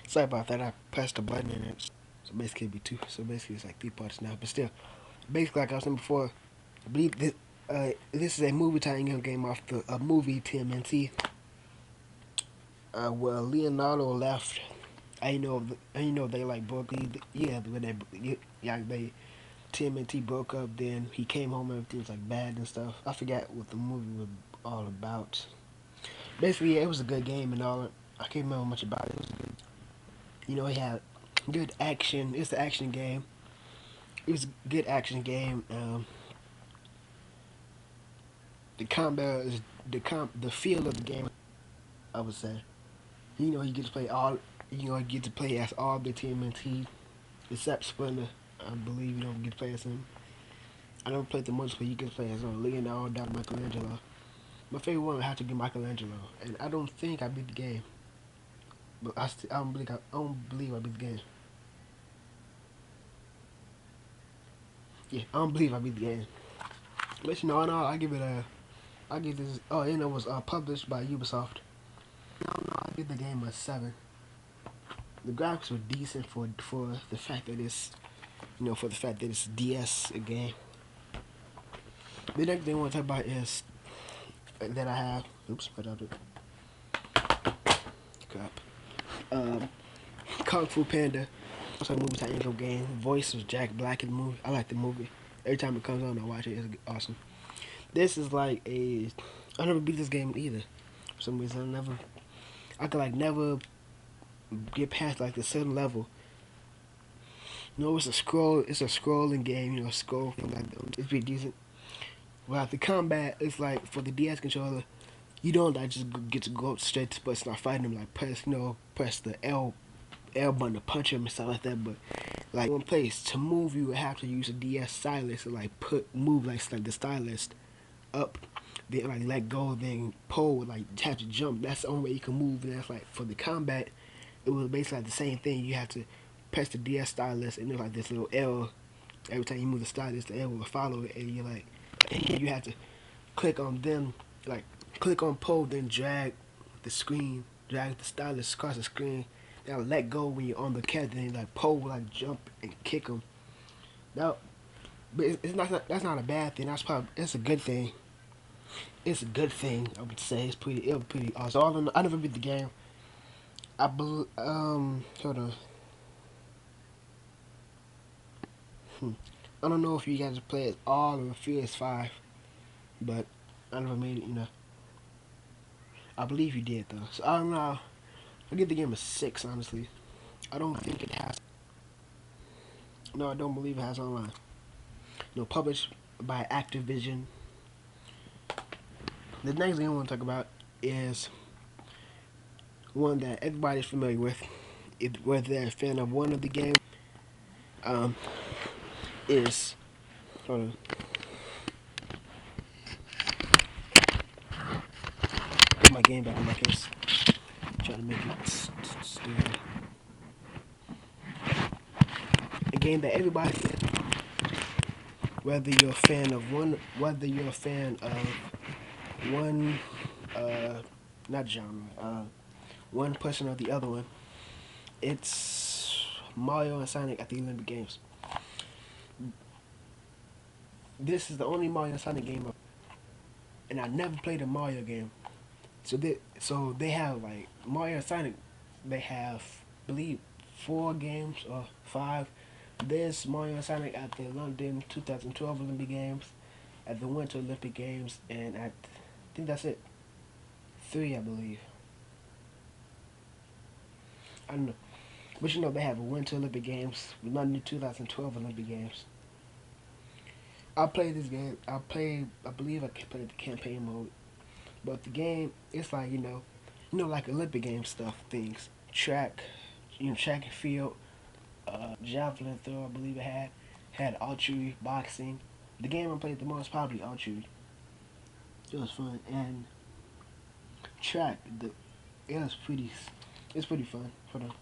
Sorry about that. I pressed the button and it. So basically, it'd be two. So basically, it's like three parts now. But still, basically, like I was saying before, I believe this is a movie tying in game off the movie TMNT. Well, Leonardo left. I know they like broke. Yeah, when they TMNT broke up. Then he came home. Everything was like bad and stuff. I forgot what the movie was all about. Basically, yeah, it was a good game and all. I can't remember much about it. It was good. It had good action. It's an action game. It was a good action game. The combat is the feel of the game. I would say. You get to play all. You get to play as all the TMNT except Splinter. I believe you don't get to play as him. I never played the multiplayer. You get to play as Leonardo da Michelangelo. My favorite one would have to be Michelangelo, and I don't think I beat the game. But I don't believe I beat the game. Yeah, I don't believe I beat the game. But all in all, I give this. Oh, it was published by Ubisoft. I don't know. I give the game a 7. The graphics were decent for the fact that it's DS a game. The next thing I want to talk about is that I have. Oops, what did I do? Crap. Um, Kung Fu Panda. It's a movie type intro game. Voice was Jack Black in the movie. I like the movie. Every time it comes on, I watch it. It's awesome. This is like a. I never beat this game either. For some reason, I could like never get past like the certain level. It's a scroll. It's a scrolling game. Scroll thing like that. It's pretty decent. Well, the combat is like for the DS controller. You don't like just get to go straight to but start fighting them like press the L button to punch him and stuff like that. But like one place to move, you would have to use a DS stylus to like move like the stylus up, then like let go, then pull, like have to jump. That's the only way you can move. And that's like for the combat, it was basically like the same thing. You have to press the DS stylus and there's like this little L. Every time you move the stylus, the L will follow it, and you have to click on them, like click on pull, then drag the stylus across the screen. Now let go when you're on the character, then like pull, like jump and kick them. Now, but it's not that's not a bad thing. It's a good thing. It's a good thing. I would say it was pretty awesome. I never beat the game. Hold on. Hmm. I don't know if you guys play it all or if it's 5, but I never made it. I believe you did though. So I don't know. I give the game a 6, honestly. I don't think it has. No, I don't believe it has online. No, published by Activision. The next thing I want to talk about is one that everybody's familiar with. Whether they're a fan of one of the games, um, is hold on. Put my game back in my case. Trying to make it stay. A game that everybody, whether you're a fan of one, not genre, one person or the other one, it's Mario and Sonic at the Olympic Games. This is the only Mario and Sonic game, and I never played a Mario game. So they have like Mario and Sonic. They have, I believe, 4 games or 5. There's Mario and Sonic at the London 2012 Olympic Games, at the Winter Olympic Games, and I think that's it. 3, I believe. I don't know. But they have a Winter Olympic Games, London 2012 Olympic Games. I played this game. I believe I played the campaign mode. But the game, it's like, like Olympic game stuff, things. Track and field, javelin throw, I believe it had archery, boxing. The game I played the most probably archery. It was fun. And track, it was it's pretty fun. Hold on.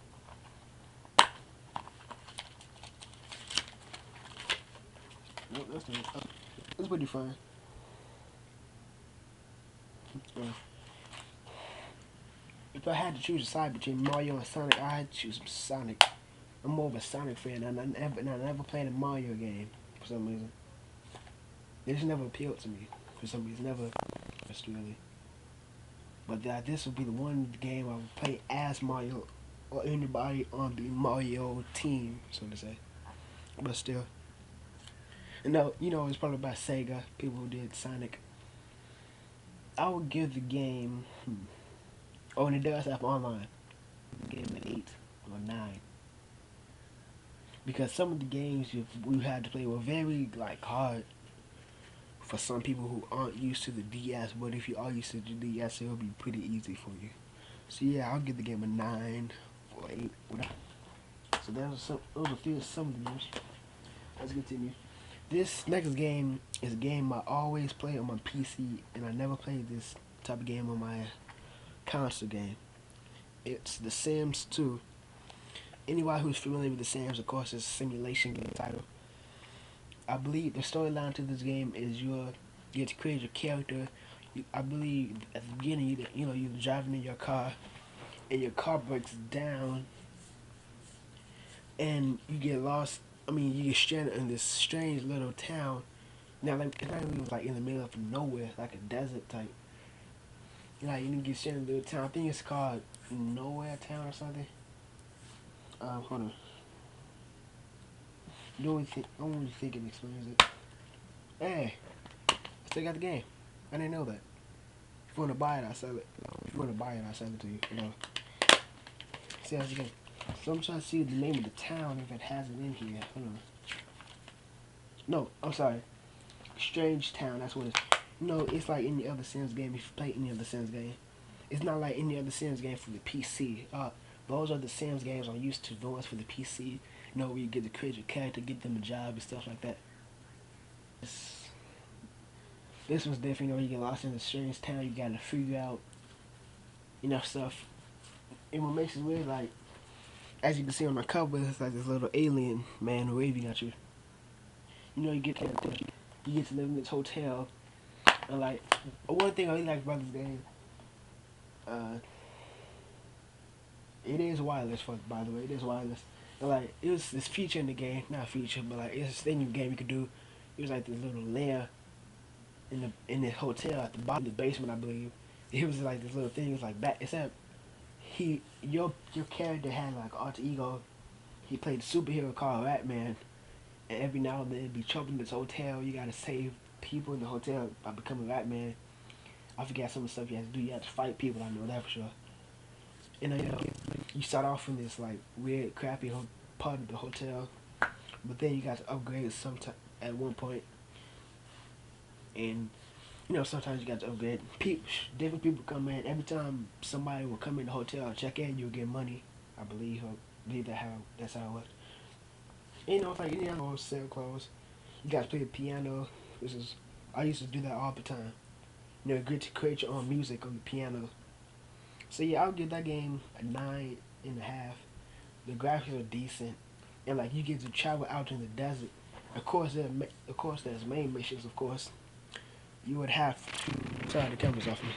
It's pretty fun. If I had to choose a side between Mario and Sonic, I had to choose Sonic. I'm more of a Sonic fan, and I never played a Mario game for some reason. It just never appealed to me for some reason. Never, just really. But this would be the one game I would play as Mario or anybody on the Mario team, so to say. But still, and no, it's probably by Sega, people who did Sonic. I would give the game. Oh, and it does have online. Give it an 8 or 9 because some of the games we had to play were very like hard for some people who aren't used to the DS. But if you are used to the DS, it'll be pretty easy for you. So yeah, I'll give the game a 9 or 8, whatever. So those are few some of the games. Let's continue. This next game is a game I always play on my PC, and I never played this type of game on my console game. It's The Sims 2. Anybody who's familiar with The Sims, of course, it's a simulation game title. I believe the storyline to this game is you get to create your character. I believe at the beginning, you're driving in your car, and your car breaks down, and you get lost. I mean, you get stranded in this strange little town. Now, like, it's not even like in the middle of nowhere, like a desert type. Like, you get stranded in a little town. I think it's called Nowhere Town or something. Hold on. I don't really think it explains it. Hey, I still got the game. I didn't know that. If you want to buy it, I'll sell it. If you want to buy it, I'll sell it to you. See how it's going. So I'm trying to see the name of the town if it has it in here. Hold on. No, I'm sorry. Strange Town, that's what it's. No, it's like any other Sims game. If you play any other Sims game, it's not like any other Sims game for the PC. Those are the Sims games I'm used to. The ones for the PC. Where you get to create your character, get them a job and stuff like that. This was different. You get lost in the strange town. You gotta figure out, stuff. And what makes it weird, like, as you can see on my cover, it's like this little alien man waving at you. You get to live in this hotel. And like, one thing I really like about this game, it is wireless. By the way, it is wireless. And like, it was this feature in the game, not feature, but like, it's this thing in the game you could do. It was like this little layer in the hotel at the bottom of the basement, I believe. It was like this little thing. It was like back. Except your character had like alter ego. He played a superhero called Ratman, and every now and then it'd be trouble in this hotel. You gotta save people in the hotel by becoming Ratman. I forget some of the stuff you have to do. You have to fight people. I know that for sure. And you start off in this like weird, crappy part of the hotel, but then you got to upgrade sometime at one point. And sometimes you got to upgrade. Different people come in. Every time somebody will come in the hotel and check in, you'll get money. I believe that's how it works. And, it's like any other sell clothes. You got to play the piano. I used to do that all the time. Good to create your own music on the piano. So yeah, I'll give that game a 9.5. The graphics are decent, and like you get to travel out in the desert. Of course, there's main missions. Of course, you would have to. Sorry, the camera's off me.